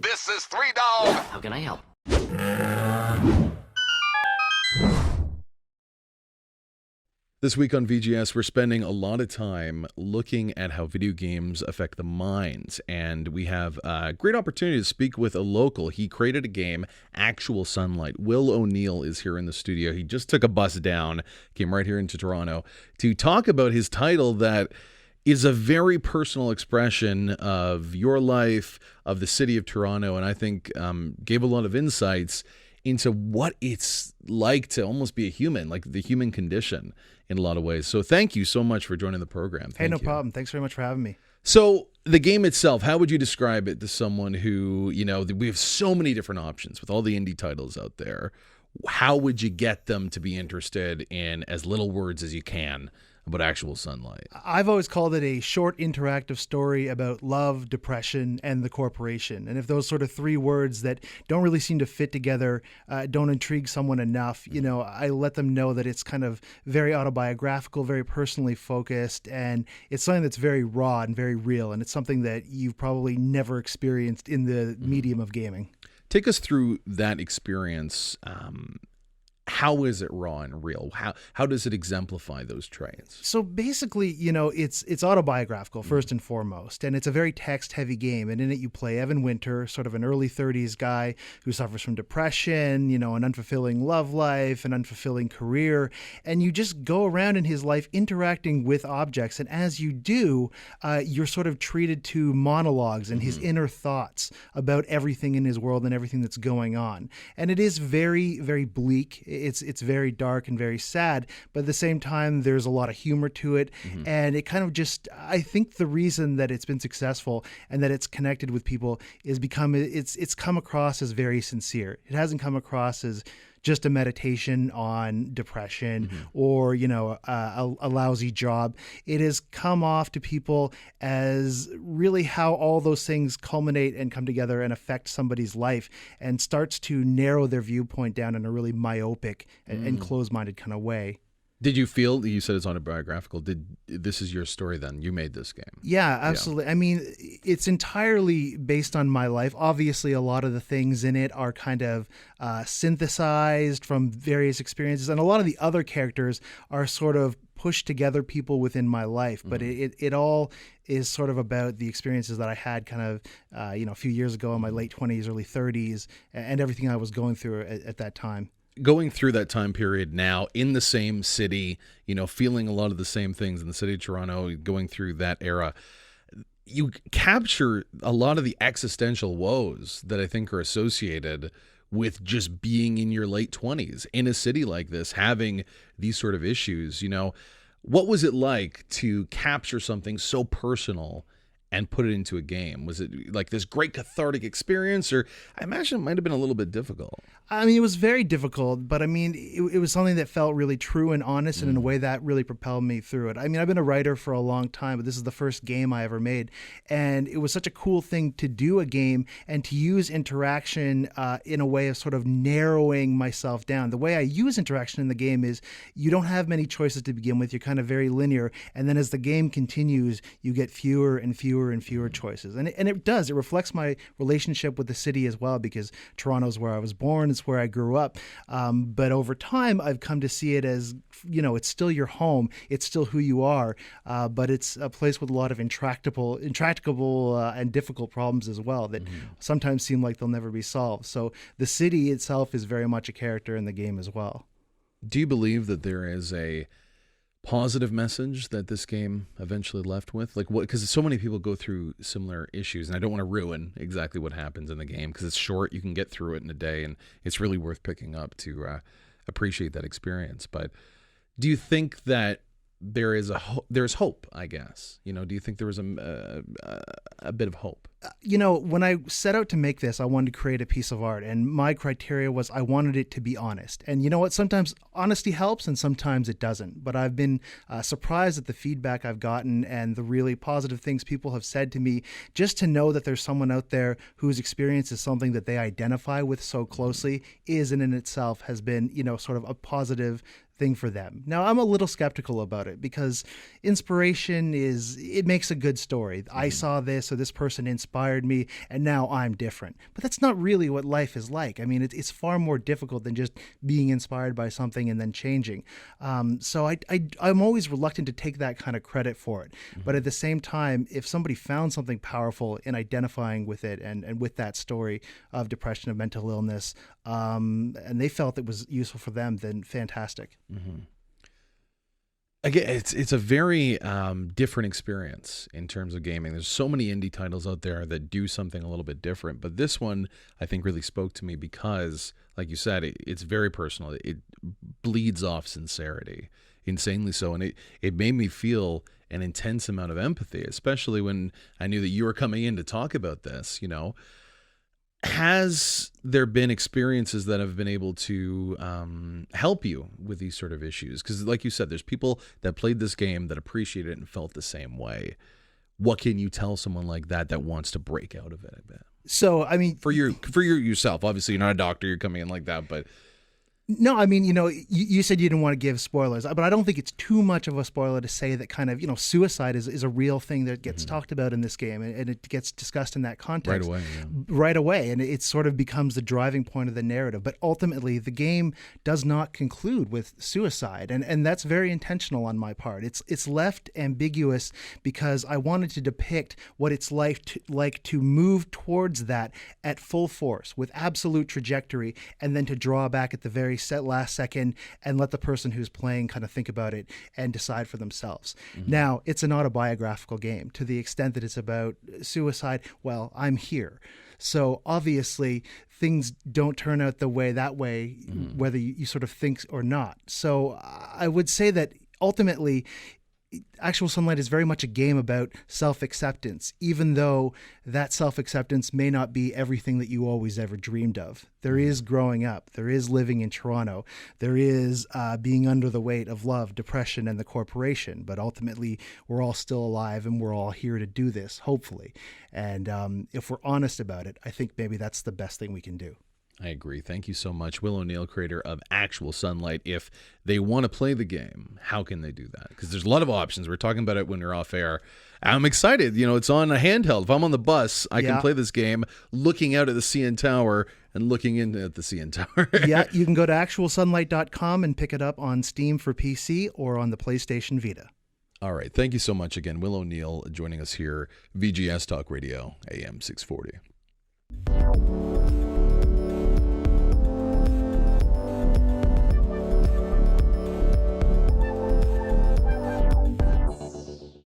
This is Three Dog. How can I help? This week on VGS, we're spending a lot of time looking at how video games affect the minds, and we have a great opportunity to speak with a local. He created a game, Actual Sunlight. Will O'Neill is here in the studio. He just took a bus down, came right here into Toronto to talk about his title that is a very personal expression of your life, of the city of Toronto, and I think gave a lot of insights into what it's like to almost be a human, like the human condition in a lot of ways. So thank you so much for joining the program. Hey, no problem. Thanks very much for having me. So the game itself, how would you describe it to someone who, you know, we have so many different options with all the indie titles out there. How would you get them to be interested in as little words as you can about Actual Sunlight? I've always called it a short interactive story about love, depression, and the corporation. And if those sort of three words that don't really seem to fit together don't intrigue someone enough, you know, I let them know that it's kind of very autobiographical, very personally focused, and it's something that's very raw and very real. And it's something that you've probably never experienced in the medium of gaming. Take us through that experience. How is it raw and real? How does it exemplify those traits? So basically, you know, it's autobiographical first and foremost, and it's a very text-heavy game. And in it, you play Evan Winter, sort of an early 30s guy who suffers from depression, you know, an unfulfilling love life, an unfulfilling career, and you just go around in his life interacting with objects. And as you do, you're sort of treated to monologues and his inner thoughts about everything in his world and everything that's going on. And it is very, very bleak. It's very dark and very sad, but at the same time, there's a lot of humor to it. And it kind of just, I think the reason that it's been successful and that it's connected with people is it's come across as very sincere. It hasn't come across as just a meditation on depression or, you know, a lousy job. It has come off to people as really how all those things culminate and come together and affect somebody's life and starts to narrow their viewpoint down in a really myopic and closed-minded kind of way. Did you feel, you said it's autobiographical, this is your story then? You made this game. Yeah, absolutely. Yeah. I mean, it's entirely based on my life. Obviously, a lot of the things in it are kind of synthesized from various experiences, and a lot of the other characters are sort of pushed together people within my life, but it all is sort of about the experiences that I had kind of, you know, a few years ago in my late 20s, early 30s, and everything I was going through at that time. Going through that time period now in the same city, you know, feeling a lot of the same things in the city of Toronto, going through that era, you capture a lot of the existential woes that I think are associated with just being in your late 20s in a city like this, having these sort of issues. You know, what was it like to capture something so personal and put it into a game? Was it like this great cathartic experience, or I imagine it might have been a little bit difficult? I mean, it was very difficult, but I mean, it was something that felt really true and honest, and in a way that really propelled me through it. I mean, I've been a writer for a long time, but this is the first game I ever made, and it was such a cool thing to do a game and to use interaction in a way of sort of narrowing myself down. The way I use interaction in the game is you don't have many choices to begin with. You're kind of very linear, and then as the game continues, you get fewer and fewer and fewer choices. And it does. It reflects my relationship with the city as well, because Toronto's where I was born. It's where I grew up. But over time, I've come to see it as, you know, it's still your home. It's still who you are. But it's a place with a lot of intractable and difficult problems as well that sometimes seem like they'll never be solved. So the city itself is very much a character in the game as well. Do you believe that there is a positive message that this game eventually left with? Like, what, because so many people go through similar issues, and I don't want to ruin exactly what happens in the game because it's short. You can get through it in a day, and it's really worth picking up to appreciate that experience. But do you think that there's hope, I guess? You know, do you think there was a bit of hope? You know, when I set out to make this, I wanted to create a piece of art, and my criteria was I wanted it to be honest. And you know what? Sometimes honesty helps and sometimes it doesn't. But I've been surprised at the feedback I've gotten and the really positive things people have said to me. Just to know that there's someone out there whose experience is something that they identify with so closely is in itself has been, you know, sort of a positive thing for them. Now, I'm a little skeptical about it because inspiration it makes a good story. I saw this, or this person inspired me, and now I'm different. But that's not really what life is like. I mean, it's far more difficult than just being inspired by something and then changing. So I'm always reluctant to take that kind of credit for it. But at the same time, if somebody found something powerful in identifying with it and with that story of depression, of mental illness, and they felt it was useful for them, then fantastic. Again, it's a very different experience in terms of gaming. There's so many indie titles out there that do something a little bit different, but this one I think really spoke to me because, like you said, it's very personal. It bleeds off sincerity, insanely so, and it made me feel an intense amount of empathy, especially when I knew that you were coming in to talk about this. Has there been experiences that have been able to help you with these sort of issues? Because like you said, there's people that played this game that appreciated it and felt the same way. What can you tell someone like that wants to break out of it a bit? So, I mean, for yourself, obviously you're not a doctor, you're coming in like that, but no, I mean, you said you didn't want to give spoilers, but I don't think it's too much of a spoiler to say that kind of, suicide is a real thing that gets talked about in this game, and it gets discussed in that context. Right away, and it sort of becomes the driving point of the narrative. But ultimately, the game does not conclude with suicide, and that's very intentional on my part. It's left ambiguous because I wanted to depict what it's like to move towards that at full force, with absolute trajectory, and then to draw back at the very last second and let the person who's playing kind of think about it and decide for themselves. Now, it's an autobiographical game to the extent that it's about suicide. Well, I'm here. So obviously things don't turn out that way, whether you sort of think or not. So I would say that ultimately Actual Sunlight is very much a game about self-acceptance, even though that self-acceptance may not be everything that you always ever dreamed of. There is growing up. There is living in Toronto. There is being under the weight of love, depression, and the corporation. But ultimately, we're all still alive, and we're all here to do this, hopefully. And if we're honest about it, I think maybe that's the best thing we can do. I agree. Thank you so much. Will O'Neill, creator of Actual Sunlight. If they want to play the game, how can they do that? Because there's a lot of options. We're talking about it when we're off air. I'm excited. It's on a handheld. If I'm on the bus, I can play this game looking out at the CN Tower and looking in at the CN Tower. Yeah, you can go to actualsunlight.com and pick it up on Steam for PC or on the PlayStation Vita. All right. Thank you so much again. Will O'Neill joining us here, VGS Talk Radio, AM 640.